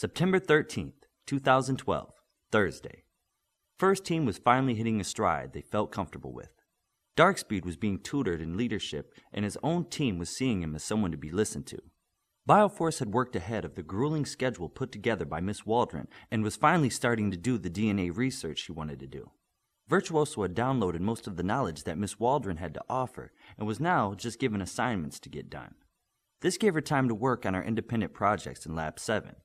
September 13th, 2012, Thursday. First team was finally hitting a stride they felt comfortable with. Darkspeed was being tutored in leadership, and his own team was seeing him as someone to be listened to. Bioforce had worked ahead of the grueling schedule put together by Miss Waldron and was finally starting to do the DNA research she wanted to do. Virtuoso had downloaded most of the knowledge that Miss Waldron had to offer and was now just given assignments to get done. This gave her time to work on her independent projects in Lab 7.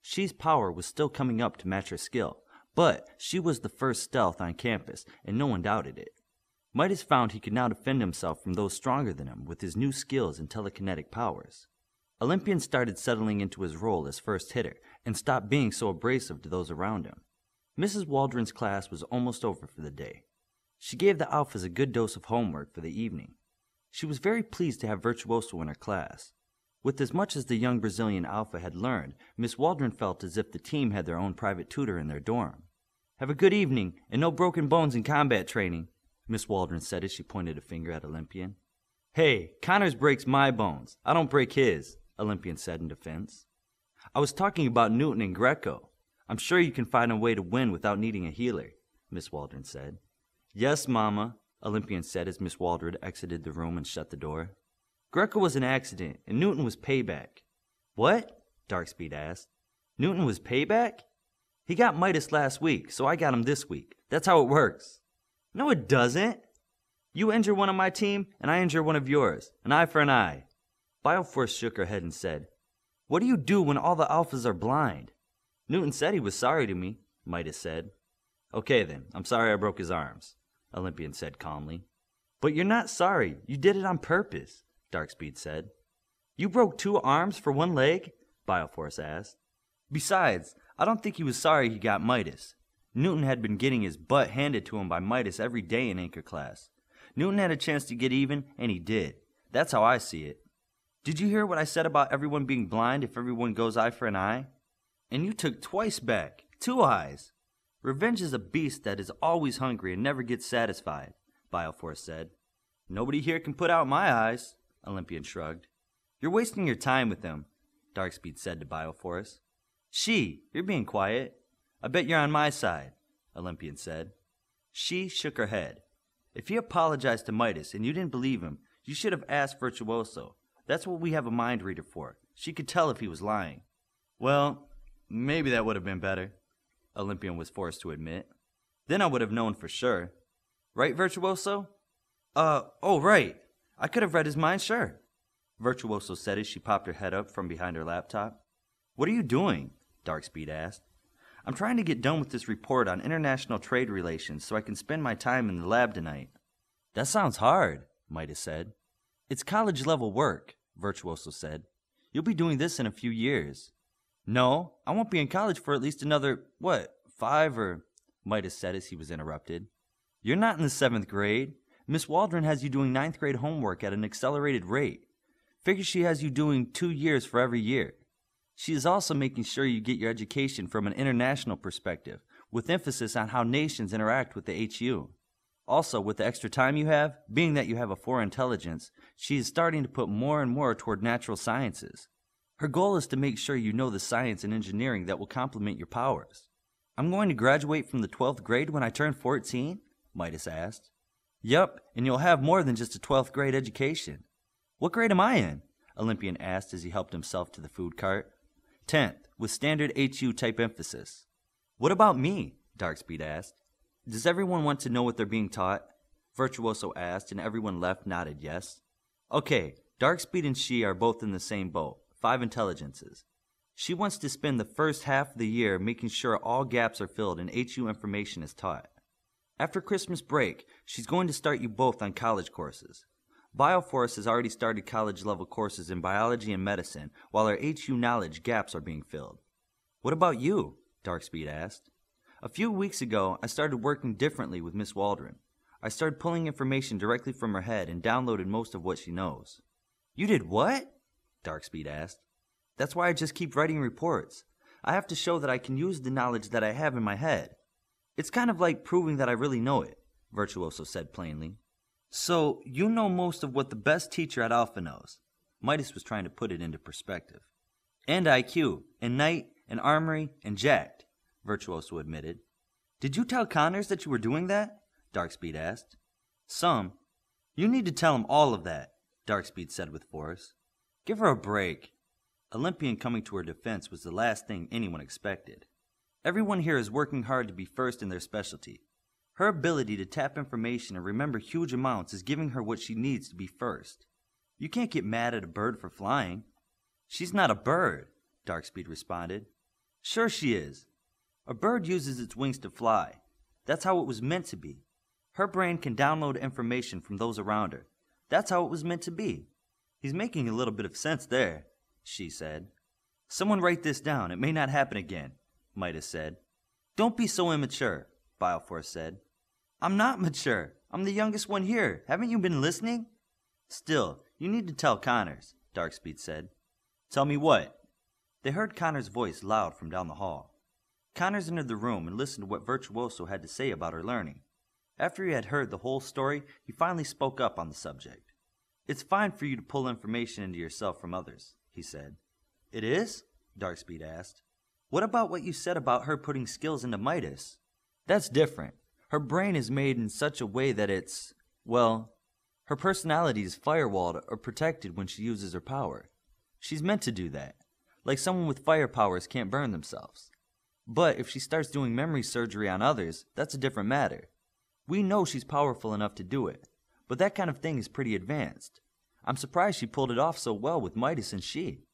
She's power was still coming up to match her skill, but she was the first stealth on campus and no one doubted it. Midas found he could now defend himself from those stronger than him with his new skills and telekinetic powers. Olympian started settling into his role as first hitter and stopped being so abrasive to those around him. Mrs. Waldron's class was almost over for the day. She gave the alphas a good dose of homework for the evening. She was very pleased to have Virtuoso in her class. With as much as the young Brazilian alpha had learned, Miss Waldron felt as if the team had their own private tutor in their dorm. "Have a good evening, and no broken bones in combat training," Miss Waldron said as she pointed a finger at Olympian. "Hey, Connors breaks my bones. I don't break his," Olympian said in defense. "I was talking about Newton and Greco. I'm sure you can find a way to win without needing a healer," Miss Waldron said. "Yes, Mama," Olympian said as Miss Waldron exited the room and shut the door. "Greco was an accident, and Newton was payback." "What?" Darkspeed asked. "Newton was payback? He got Midas last week, so I got him this week. That's how it works." "No, it doesn't. You injure one of my team, and I injure one of yours. An eye for an eye." Bioforce shook her head and said, "What do you do when all the alphas are blind?" "Newton said he was sorry to me," Midas said. "Okay then, I'm sorry I broke his arms," Olympian said calmly. "But you're not sorry. You did it on purpose," Darkspeed said. "You broke 2 arms for 1 leg?" Bioforce asked. "Besides, I don't think he was sorry he got Midas. Newton had been getting his butt handed to him by Midas every day in Anchor class. Newton had a chance to get even, and he did. That's how I see it. Did you hear what I said about everyone being blind if everyone goes eye for an eye? And you took twice back, 2 eyes. Revenge is a beast that is always hungry and never gets satisfied," Bioforce said. "Nobody here can put out my eyes," Olympian shrugged. "You're wasting your time with him," Darkspeed said to Bioforce. "You're being quiet. I bet you're on my side," Olympian said. She shook her head. "If he apologized to Midas and you didn't believe him, you should have asked Virtuoso. That's what we have a mind reader for. She could tell if he was lying." "Well, maybe that would have been better," Olympian was forced to admit. "Then I would have known for sure. Right, Virtuoso?" Oh, right. I could have read his mind, sure," Virtuoso said as she popped her head up from behind her laptop. "What are you doing?" Darkspeed asked. "I'm trying to get done with this report on international trade relations so I can spend my time in the lab tonight." "That sounds hard," Midas said. "It's college-level work," Virtuoso said. "You'll be doing this in a few years." "No, I won't be in college for at least another, 5 or..." Midas said as he was interrupted. "You're not in the 7th grade. Miss Waldron has you doing 9th grade homework at an accelerated rate. Figure she has you doing 2 years for every year. She is also making sure you get your education from an international perspective, with emphasis on how nations interact with the HU. Also, with the extra time you have, being that you have a 4 intelligence, she is starting to put more and more toward natural sciences. Her goal is to make sure you know the science and engineering that will complement your powers." "I'm going to graduate from the 12th grade when I turn 14? Midas asked. "Yup, and you'll have more than just a 12th grade education." "What grade am I in?" Olympian asked as he helped himself to the food cart. 10th, with standard HU type emphasis." "What about me?" Darkspeed asked. "Does everyone want to know what they're being taught?" Virtuoso asked, and everyone left nodded yes. "Okay, Darkspeed and she are both in the same boat, 5 intelligences. She wants to spend the first half of the year making sure all gaps are filled and HU information is taught. After Christmas break, she's going to start you both on college courses. Bioforce has already started college-level courses in biology and medicine, while our HU knowledge gaps are being filled." "What about you?" Darkspeed asked. "A few weeks ago, I started working differently with Miss Waldron. I started pulling information directly from her head and downloaded most of what she knows." "You did what?" Darkspeed asked. "That's why I just keep writing reports. I have to show that I can use the knowledge that I have in my head. It's kind of like proving that I really know it," Virtuoso said plainly. "So, you know most of what the best teacher at Alpha knows." Midas was trying to put it into perspective. "And IQ, and Night, an armory, and jacked, Virtuoso admitted. Did you tell Connors that you were doing that? Darkspeed asked. Some. You need to tell him all of that, Darkspeed said with force. Give her a break. Olympian coming to her defense was the last thing anyone expected. Everyone here is working hard to be first in their specialty. Her ability to tap information and remember huge amounts is giving her what she needs to be first. You can't get mad at a bird for flying. She's not a bird, Darkspeed responded. Sure she is. A bird uses its wings to fly. That's how it was meant to be. Her brain can download information from those around her. That's how it was meant to be. He's making a little bit of sense there, she said. Someone write this down. It may not happen again, Midas said. Don't be so immature, Bileforce said. I'm not mature. I'm the youngest one here. Haven't you been listening? Still, you need to tell Connors, Darkspeed said. Tell me what? They heard Connors' voice loud from down the hall. Connors entered the room and listened to what Virtuoso had to say about her learning. After he had heard the whole story, he finally spoke up on the subject. It's fine for you to pull information into yourself from others, he said. It is? Darkspeed asked. What about what you said about her putting skills into Midas? That's different. Her brain is made in such a way that it's, well, her personality is firewalled or protected when she uses her power. She's meant to do that. Like someone with fire powers can't burn themselves. But if she starts doing memory surgery on others, that's a different matter. We know she's powerful enough to do it, but that kind of thing is pretty advanced. I'm surprised she pulled it off so well with Midas and She.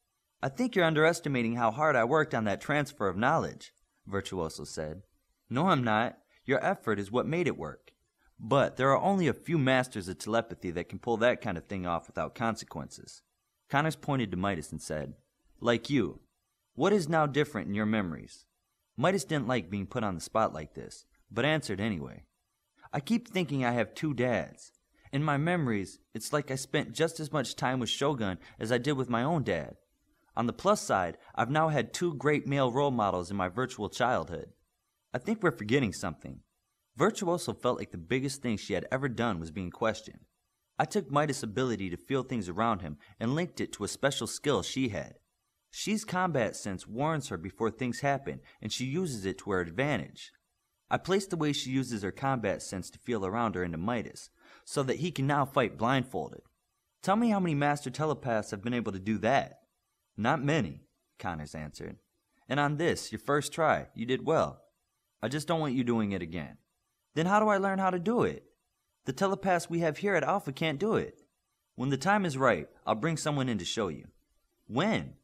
I think you're underestimating how hard I worked on that transfer of knowledge, Virtuoso said. No, I'm not. Your effort is what made it work. But there are only a few masters of telepathy that can pull that kind of thing off without consequences. Connors pointed to Midas and said, like you. What is now different in your memories? Midas didn't like being put on the spot like this, but answered anyway. I keep thinking I have two dads. In my memories, it's like I spent just as much time with Shogun as I did with my own dad. On the plus side, I've now had two great male role models in my virtual childhood. I think we're forgetting something. Virtuoso felt like the biggest thing she had ever done was being questioned. I took Midas' ability to feel things around him and linked it to a special skill she had. She's combat sense warns her before things happen, and she uses it to her advantage. I placed the way she uses her combat sense to feel around her into Midas, so that he can now fight blindfolded. Tell me how many master telepaths have been able to do that? Not many, Connors answered. And on this, your first try, you did well. I just don't want you doing it again. Then how do I learn how to do it? The telepaths we have here at Alpha can't do it. When the time is right, I'll bring someone in to show you. When?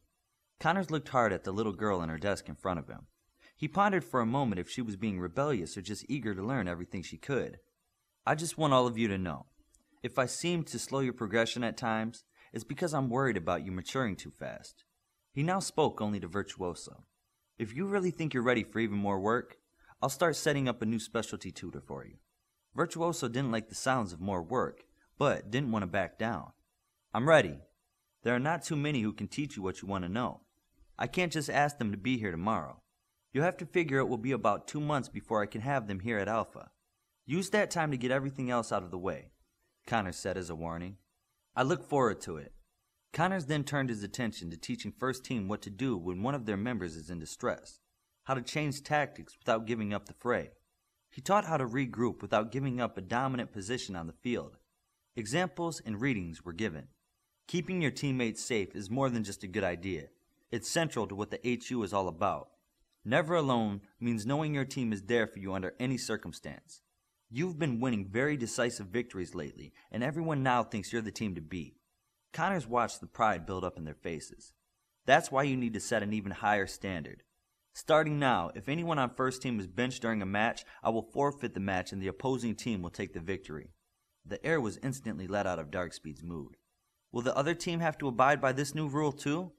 Connors looked hard at the little girl on her desk in front of him. He pondered for a moment if she was being rebellious or just eager to learn everything she could. I just want all of you to know. If I seem to slow your progression at times, it's because I'm worried about you maturing too fast. He now spoke only to Virtuoso. If you really think you're ready for even more work, I'll start setting up a new specialty tutor for you. Virtuoso didn't like the sounds of more work, but didn't want to back down. I'm ready. There are not too many who can teach you what you want to know. I can't just ask them to be here tomorrow. You'll have to figure it will be about 2 months before I can have them here at Alpha. Use that time to get everything else out of the way, Connors said as a warning. I look forward to it. Connors then turned his attention to teaching First Team what to do when one of their members is in distress, how to change tactics without giving up the fray. He taught how to regroup without giving up a dominant position on the field. Examples and readings were given. Keeping your teammates safe is more than just a good idea. It's central to what the HU is all about. Never alone means knowing your team is there for you under any circumstance. You've been winning very decisive victories lately, and everyone now thinks you're the team to beat. Connors watched the pride build up in their faces. That's why you need to set an even higher standard. Starting now, if anyone on First Team is benched during a match, I will forfeit the match and the opposing team will take the victory. The air was instantly let out of Darkspeed's mood. Will the other team have to abide by this new rule too?